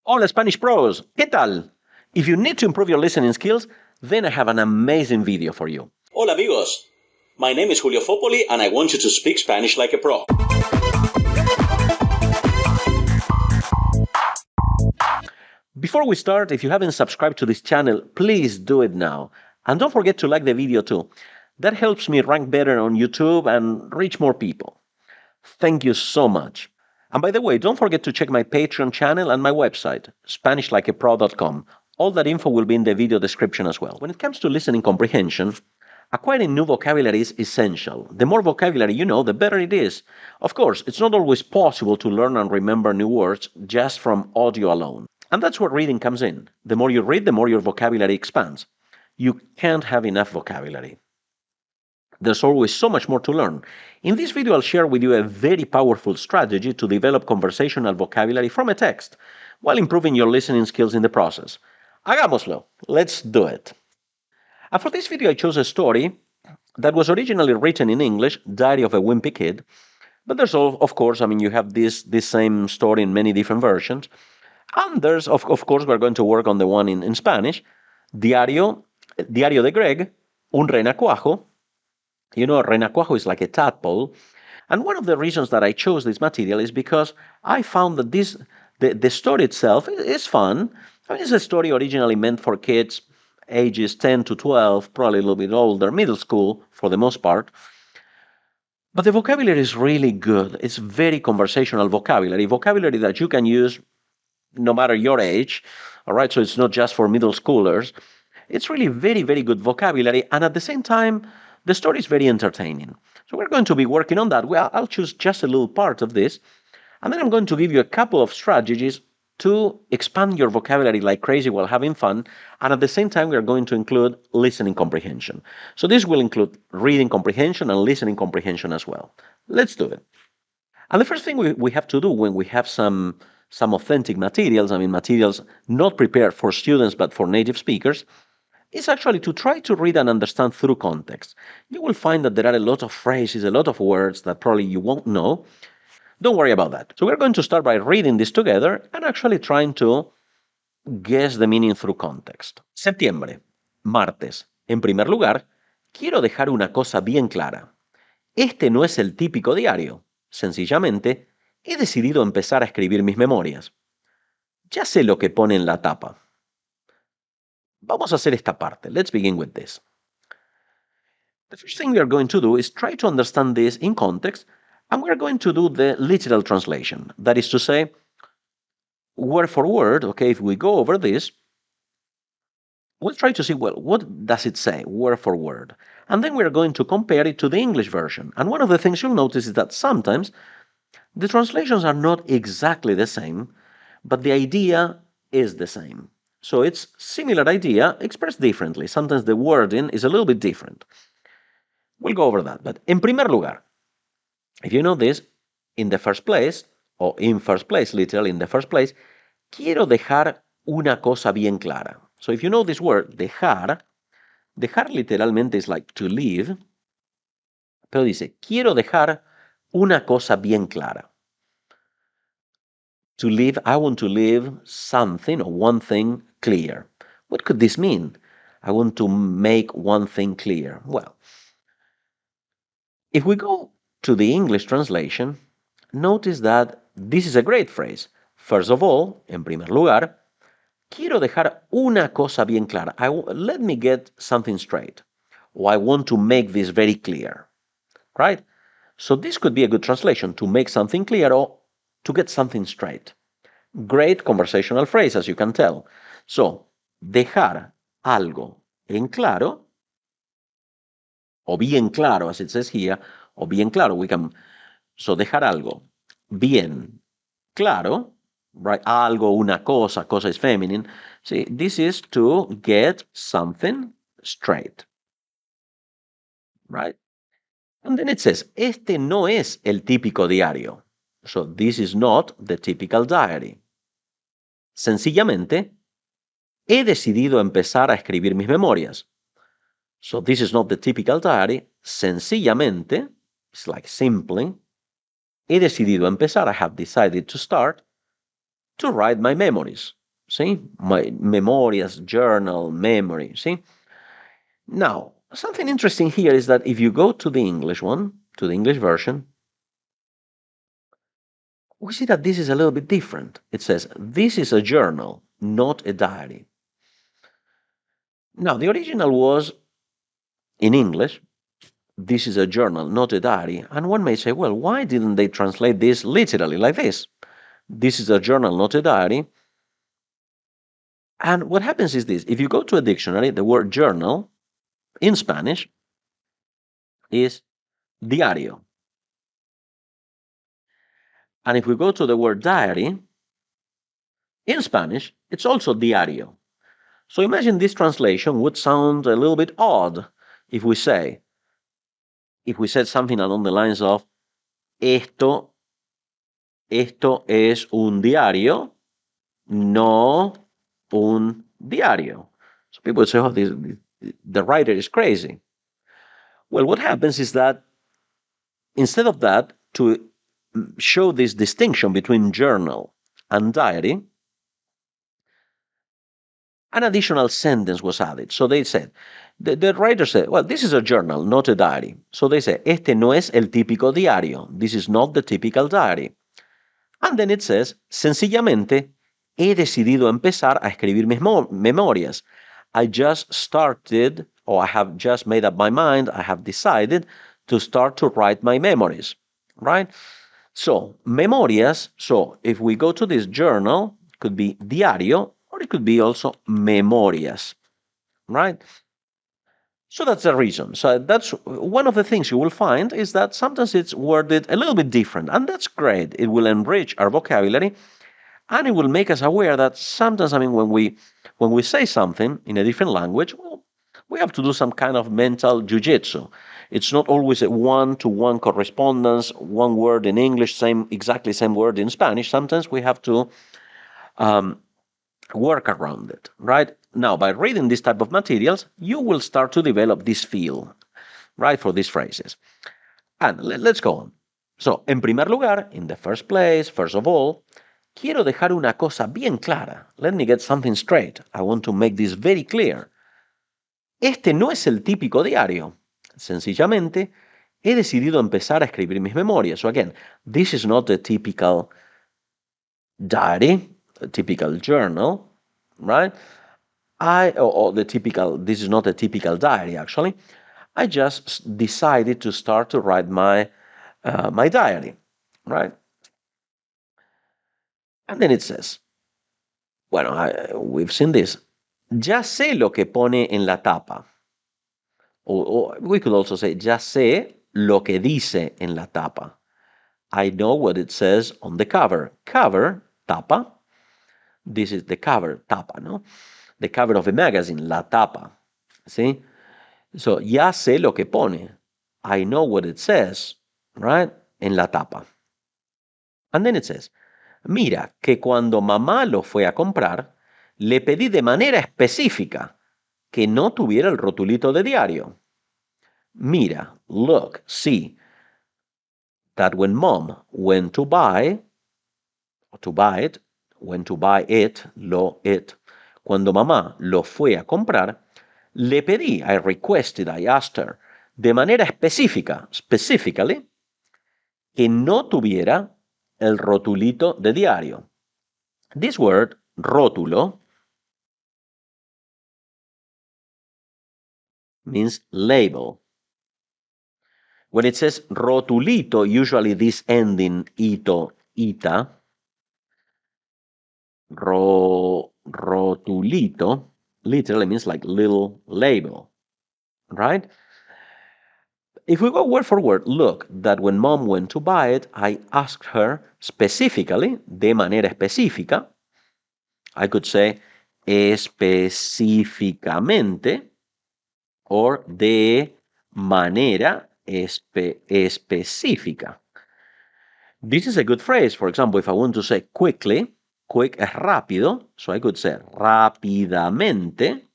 Hola Spanish Pros, ¿qué tal? If you need to improve your listening skills, then I have an amazing video for you. Hola amigos, my name is Julio Foppoli and I want you to speak Spanish like a pro. Before we start, if you haven't subscribed to this channel, please do it now. And don't forget to like the video too. That helps me rank better on YouTube and reach more people. Thank you so much. And by the way, don't forget to check my Patreon channel and my website, SpanishLikeAPro.com. All that info will be in the video description as well. When it comes to listening comprehension, acquiring new vocabulary is essential. The more vocabulary you know, the better it is. Of course, it's not always possible to learn and remember new words just from audio alone. And that's where reading comes in. The more you read, the more your vocabulary expands. You can't have enough vocabulary. There's always so much more to learn. In this video, I'll share with you a very powerful strategy to develop conversational vocabulary from a text while improving your listening skills in the process. Hagámoslo. Let's do it. And for this video, I chose a story that was originally written in English, Diary of a Wimpy Kid. But there's, of course, you have this same story in many different versions. And there's, of course, we're going to work on the one in Spanish, Diario de Greg, un renacuajo. You know, renacuajo is like a tadpole. And one of the reasons that I chose this material is because I found that the story itself is fun. It's a story originally meant for kids ages 10 to 12, probably a little bit older, middle school for the most part. But the vocabulary is really good. It's very conversational vocabulary that you can use no matter your age. All right, so it's not just for middle schoolers. It's really very, very good vocabulary. And at the same time, the story is very entertaining. So we're going to be working on that. Well, I'll choose just a little part of this. And then I'm going to give you a couple of strategies to expand your vocabulary like crazy while having fun. And at the same time, we're going to include listening comprehension. So this will include reading comprehension and listening comprehension as well. Let's do it. And the first thing we have to do when we have some authentic materials, materials not prepared for students but for native speakers, is actually to try to read and understand through context. You will find that there are a lot of phrases, a lot of words that probably you won't know. Don't worry about that. So we're going to start by reading this together and actually trying to guess the meaning through context. Septiembre, martes. En primer lugar, quiero dejar una cosa bien clara. Este no es el típico diario. Sencillamente, he decidido empezar a escribir mis memorias. Ya sé lo que pone en la tapa. Vamos a hacer esta parte. Let's begin with this. The first thing we are going to do is try to understand this in context, and we are going to do the literal translation. That is to say, word for word, okay, if we go over this, we'll try to see, well, what does it say, word for word? And then we're going to compare it to the English version. And one of the things you'll notice is that sometimes the translations are not exactly the same, but the idea is the same. So it's similar idea expressed differently. Sometimes the wording is a little bit different. We'll go over that. But en primer lugar, if you know this, in the first place, or in first place, literally in the first place, quiero dejar una cosa bien clara. So if you know this word, dejar literalmente is like to leave, pero dice, quiero dejar una cosa bien clara. To leave, I want to leave something or one thing clear. What could this mean? I want to make one thing clear. Well, if we go to the English translation, notice that this is a great phrase. First of all, en primer lugar, quiero dejar una cosa bien clara. Let me get something straight. Or I want to make this very clear. Right? So this could be a good translation, to make something clear or to get something straight. Great conversational phrase, as you can tell. So, dejar algo en claro, o bien claro, as it says here, o bien claro, so dejar algo bien claro, right? Algo, una cosa is feminine. See, this is to get something straight, right? And then it says, este no es el típico diario. So this is not the typical diary. Sencillamente, he decidido empezar a escribir mis memorias. So this is not the typical diary. Sencillamente, it's like simply, he decidido empezar, I have decided to start, to write my memories. See? My memorias, journal, memory. See? Now, something interesting here is that if you go to the English one, to the English version, we see that this is a little bit different. It says, this is a journal, not a diary. Now, the original was in English, this is a journal, not a diary. And one may say, well, why didn't they translate this literally like this? This is a journal, not a diary. And what happens is this. If you go to a dictionary, the word journal in Spanish is diario. And if we go to the word diary, in Spanish, it's also diario. So imagine this translation would sound a little bit odd if we said something along the lines of esto es un diario, no un diario. So people would say, oh, the writer is crazy. Well, what happens is that instead of that, to show this distinction between journal and diary, an additional sentence was added. So they said, the writer said, well, this is a journal, not a diary. So they say, este no es el típico diario. This is not the typical diary. And then it says, sencillamente, he decidido empezar a escribir mis memorias. I just started, or I have just made up my mind, I have decided to start to write my memories, right? So, memorias, so if we go to this journal, it could be diario, or it could be also memorias, right? So that's the reason. So that's one of the things you will find is that sometimes it's worded a little bit different, and that's great. It will enrich our vocabulary, and it will make us aware that sometimes, I mean, when we say something in a different language, well, we have to do some kind of mental jujitsu. It's not always a one-to-one correspondence, one word in English, exactly same word in Spanish. Sometimes we have to work around it, right? Now, by reading this type of materials, you will start to develop this feel, right, for these phrases. And let's go on. So, en primer lugar, in the first place, first of all, quiero dejar una cosa bien clara. Let me get something straight. I want to make this very clear. Este no es el típico diario. Sencillamente, he decidido empezar a escribir mis memorias. So again, this is not a typical diary, a typical journal, right? This is not a typical diary, actually. I just decided to start to write my diary, right? And then it says, bueno, we've seen this. Ya sé lo que pone en la tapa. Or we could also say, ya sé lo que dice en la tapa. I know what it says on the cover. Cover, tapa. This is the cover, tapa, no? The cover of a magazine, la tapa. See? So, ya sé lo que pone. I know what it says, right? En la tapa. And then it says, mira que cuando mamá lo fue a comprar, le pedí de manera específica que no tuviera el rotulito de diario. Mira, look, see, that when mom went to buy it, cuando mamá lo fue a comprar, le pedí, I requested, I asked her, de manera específica, specifically, que no tuviera el rotulito de diario. This word, rótulo, means label. When it says rotulito, usually this ending, ito, ita, rotulito, literally means like little label, right? If we go word for word, look, that when mom went to buy it, I asked her specifically, de manera específica. I could say específicamente or de manera específica. This is a good phrase. For example, if I want to say quickly, quick es rápido, so I could say rápidamente,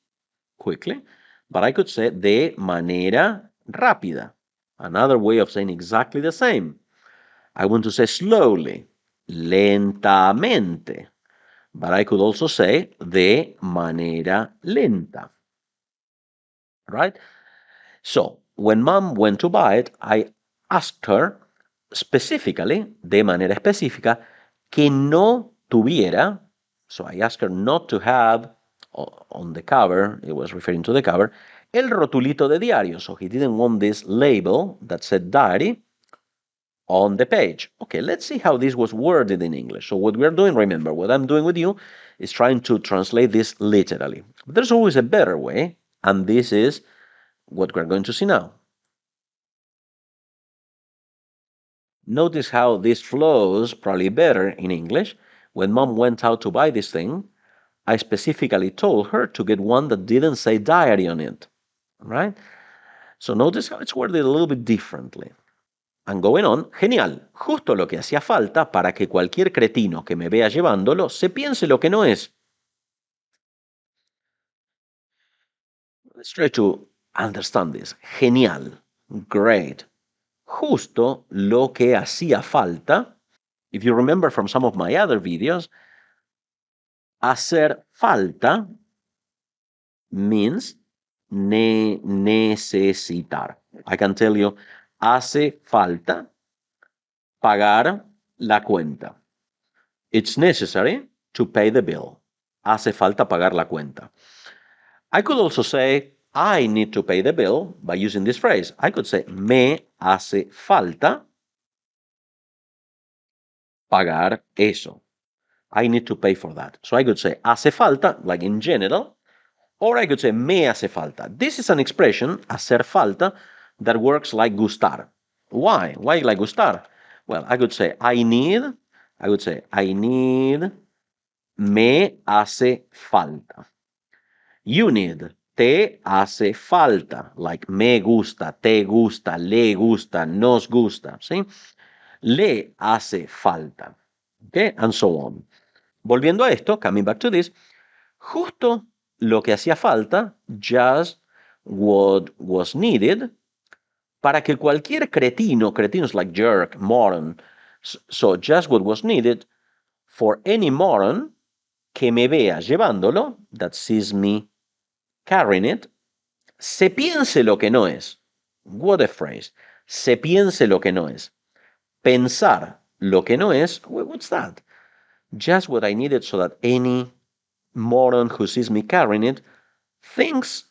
quickly, but I could say de manera rápida. Another way of saying exactly the same. I want to say slowly, lentamente. But I could also say de manera lenta, right? So when mom went to buy it, I asked her specifically, de manera específica, que no tuviera, so I asked her not to have on the cover, it was referring to the cover, el rotulito de diario. So he didn't want this label that said diary on the page. Okay, let's see how this was worded in English. So what we're doing, remember, what I'm doing with you is trying to translate this literally. But there's always a better way, and this is what we're going to see now. Notice how this flows probably better in English. When mom went out to buy this thing, I specifically told her to get one that didn't say diary on it, right? So notice how it's worded a little bit differently. And going on, genial, justo lo que hacía falta para que cualquier cretino que me vea llevándolo se piense lo que no es. Let's try to understand this. Genial, great, justo lo que hacía falta. If you remember from some of my other videos, hacer falta means necesitar. I can tell you, hace falta pagar la cuenta. It's necessary to pay the bill. Hace falta pagar la cuenta. I could also say, I need to pay the bill by using this phrase. I could say, me hace falta pagar eso. I need to pay for that. So I could say, hace falta, like in general, or I could say, me hace falta. This is an expression, hacer falta, that works like gustar. Why? Why like gustar? Well, I could say, I need, me hace falta. You need, te hace falta, like me gusta, te gusta, le gusta, nos gusta, ¿sí? Le hace falta, okay? And so on. Volviendo a esto, coming back to this, justo lo que hacía falta, just what was needed, para que cualquier cretino, cretinos like jerk, moron, so just what was needed for any moron que me vea llevándolo, that sees me carrying it, se piense lo que no es. What a phrase. Se piense lo que no es. Pensar lo que no es, what's that? Just what I needed so that any moron who sees me carrying it thinks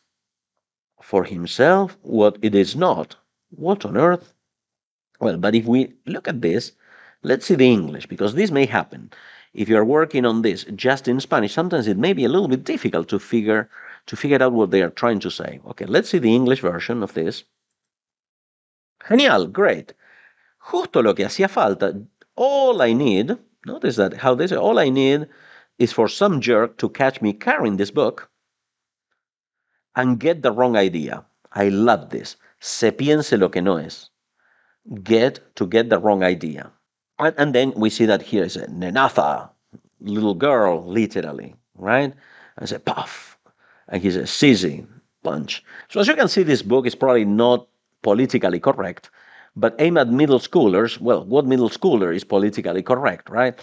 for himself what it is not. What on earth? Well, but if we look at this, let's see the English, because this may happen. If you're working on this just in Spanish, sometimes it may be a little bit difficult to figure out what they are trying to say. Okay, let's see the English version of this. Genial, great. Justo lo que hacía falta. All I need, notice that how they say, all I need is for some jerk to catch me carrying this book and get the wrong idea. I love this. Se piense lo que no es. Get the wrong idea. And then we see that here is a nenaza, little girl, literally, right? And say puff. And he says sissy, punch. So as you can see, this book is probably not politically correct, but aimed at middle schoolers. Well, what middle schooler is politically correct, right?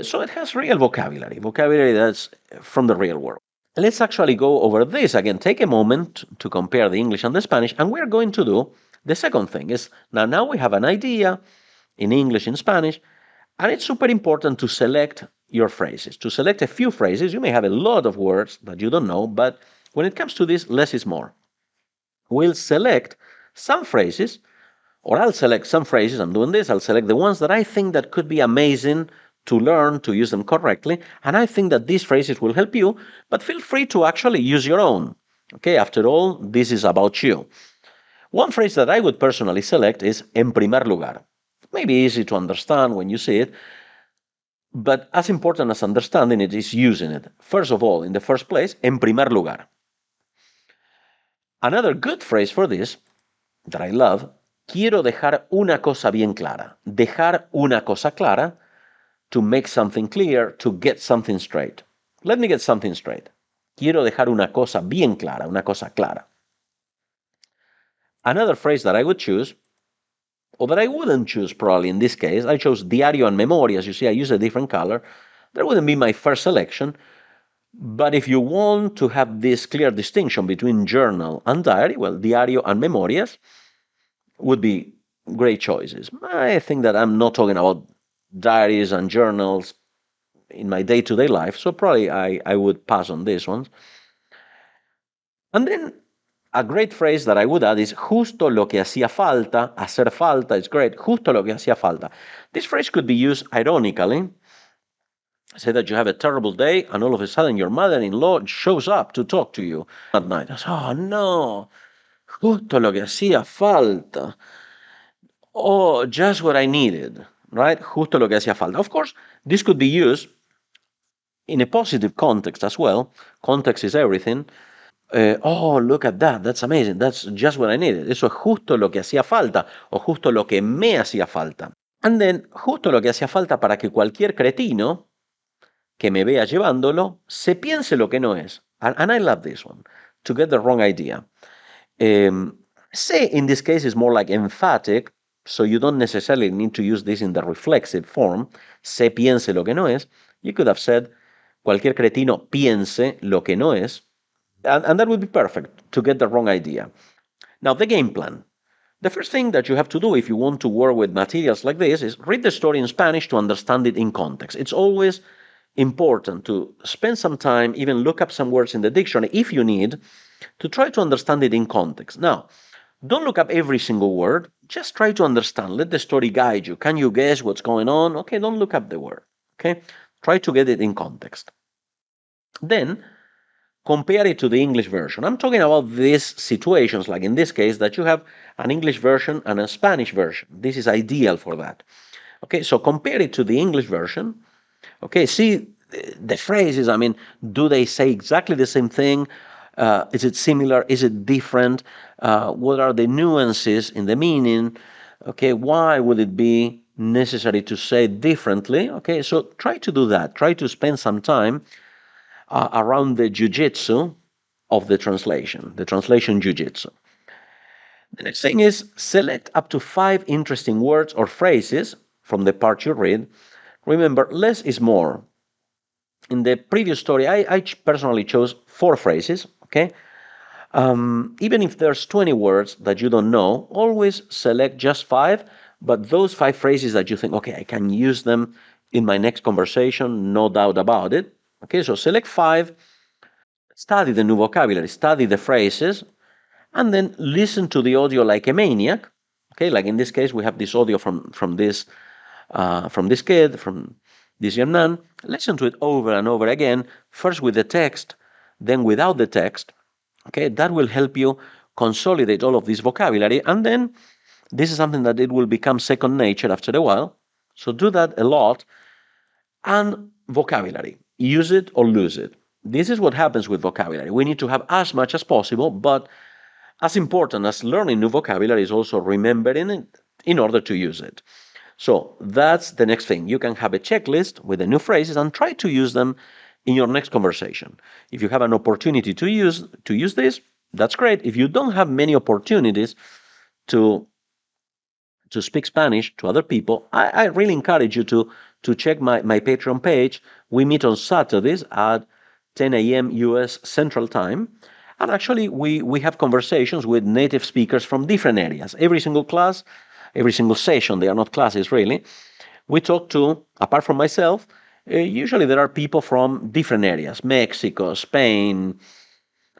So it has real vocabulary that's from the real world. Let's actually go over this again. Take a moment to compare the English and the Spanish, and we're going to do the second thing. Is now we have an idea in English, in Spanish, and it's super important to select your phrases. To select a few phrases, you may have a lot of words that you don't know, but when it comes to this, less is more. We'll select some phrases, or I'll select some phrases. I'm doing this. I'll select the ones that I think that could be amazing to learn to use them correctly, and I think that these phrases will help you, but feel free to actually use your own. Okay, after all, this is about you. One phrase that I would personally select is en primer lugar. Maybe easy to understand when you see it, but as important as understanding it is using it. First of all, in the first place, en primer lugar. Another good phrase for this that I love, quiero dejar una cosa bien clara. Dejar una cosa clara, to make something clear, to get something straight. Let me get something straight. Quiero dejar una cosa bien clara, una cosa clara. Another phrase that I would choose, or that I wouldn't choose probably in this case, I chose diario and memoria. As you see, I use a different color. That wouldn't be my first selection. But if you want to have this clear distinction between journal and diary, well, diario and memorias would be great choices. I think that I'm not talking about diaries and journals in my day-to-day life, so probably I would pass on these ones. And then a great phrase that I would add is justo lo que hacía falta. Hacer falta is great. Justo lo que hacía falta. This phrase could be used ironically. Say that you have a terrible day and all of a sudden your mother-in-law shows up to talk to you at night. Oh no, justo lo que hacía falta. Oh, just what I needed, right? Justo lo que hacía falta. Of course, this could be used in a positive context as well. Context is everything. Oh, look at that, that's amazing, that's just what I needed. Eso es justo lo que hacía falta, o justo lo que me hacía falta. And then, justo lo que hacía falta para que cualquier cretino que me vea llevándolo se piense lo que no es. And I love this one, to get the wrong idea. Se in this case is more like emphatic, so you don't necessarily need to use this in the reflexive form. Se piense lo que no es. You could have said, cualquier cretino piense lo que no es. And that would be perfect to get the wrong idea. Now, the game plan. The first thing that you have to do if you want to work with materials like this is read the story in Spanish to understand it in context. It's always important to spend some time, even look up some words in the dictionary if you need, to try to understand it in context. Now, don't look up every single word. Just try to understand. Let the story guide you. Can you guess what's going on? Okay, don't look up the word. Okay, try to get it in context. Then, compare it to the English version. I'm talking about these situations, like in this case, that you have an English version and a Spanish version. This is ideal for that. Okay, so compare it to the English version. Okay, see the phrases. I mean, do they say exactly the same thing? Is it similar? Is it different? What are the nuances in the meaning? Okay, why would it be necessary to say it differently? Okay, so try to do that. Try to spend some time around the jiu-jitsu of the translation jiu-jitsu. The next thing is select up to 5 interesting words or phrases from the part you read. Remember, less is more. In the previous story, I personally chose 4 phrases, okay? Even if there's 20 words that you don't know, always select just 5, but those 5 phrases that you think, okay, I can use them in my next conversation, no doubt about it. Okay, so select 5, study the new vocabulary, study the phrases, and then listen to the audio like a maniac. Okay, like in this case, we have this audio from this kid, from this young man. Listen to it over and over again, first with the text, then without the text. Okay, that will help you consolidate all of this vocabulary, and then this is something that it will become second nature after a while. So do that a lot. And vocabulary. Use it or lose it. This is what happens with vocabulary. We need to have as much as possible, but as important as learning new vocabulary is also remembering it in order to use it. So that's the next thing. You can have a checklist with the new phrases and try to use them in your next conversation. If you have an opportunity to use this, that's great. If you don't have many opportunities to speak Spanish to other people, I really encourage you to check my Patreon page. We meet on Saturdays at 10 a.m. US Central Time. And actually, we have conversations with native speakers from different areas. Every single class, every single session, they are not classes really, we talk to, apart from myself, usually there are people from different areas, Mexico, Spain,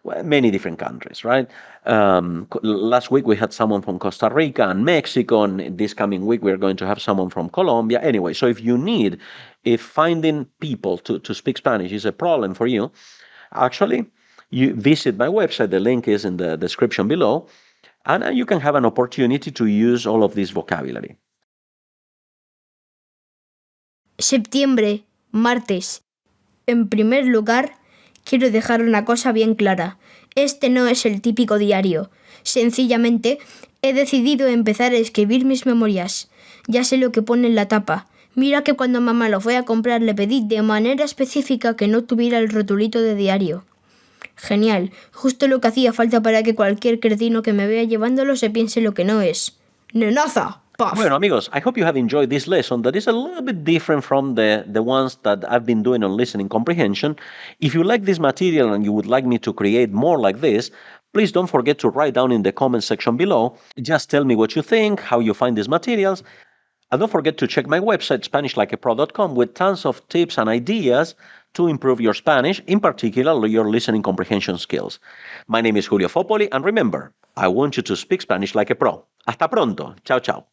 well, many different countries, right? Last week we had someone from Costa Rica and Mexico, and this coming week we're going to have someone from Colombia. Anyway, so if finding people to speak Spanish is a problem for you, actually, you visit my website. The link is in the description below, and you can have an opportunity to use all of this vocabulary. Septiembre, martes. En primer lugar, quiero dejar una cosa bien clara. Este no es el típico diario. Sencillamente, he decidido empezar a escribir mis memorias. Ya sé lo que pone en la tapa. Mira que cuando mamá lo fue a comprar le pedí de manera específica que no tuviera el rotulito de diario. Genial, justo lo que hacía falta para que cualquier cretino que me vea llevándolo se piense lo que no es. ¡Nenaza! Puff. Bueno, amigos, I hope you have enjoyed this lesson that is a little bit different from the ones that I've been doing on listening comprehension. If you like this material and you would like me to create more like this, please don't forget to write down in the comment section below. Just tell me what you think, how you find these materials. And don't forget to check my website, SpanishLikeAPro.com, with tons of tips and ideas to improve your Spanish, in particular your listening comprehension skills. My name is Julio Foppoli, and remember, I want you to speak Spanish like a pro. Hasta pronto. Chao, chao.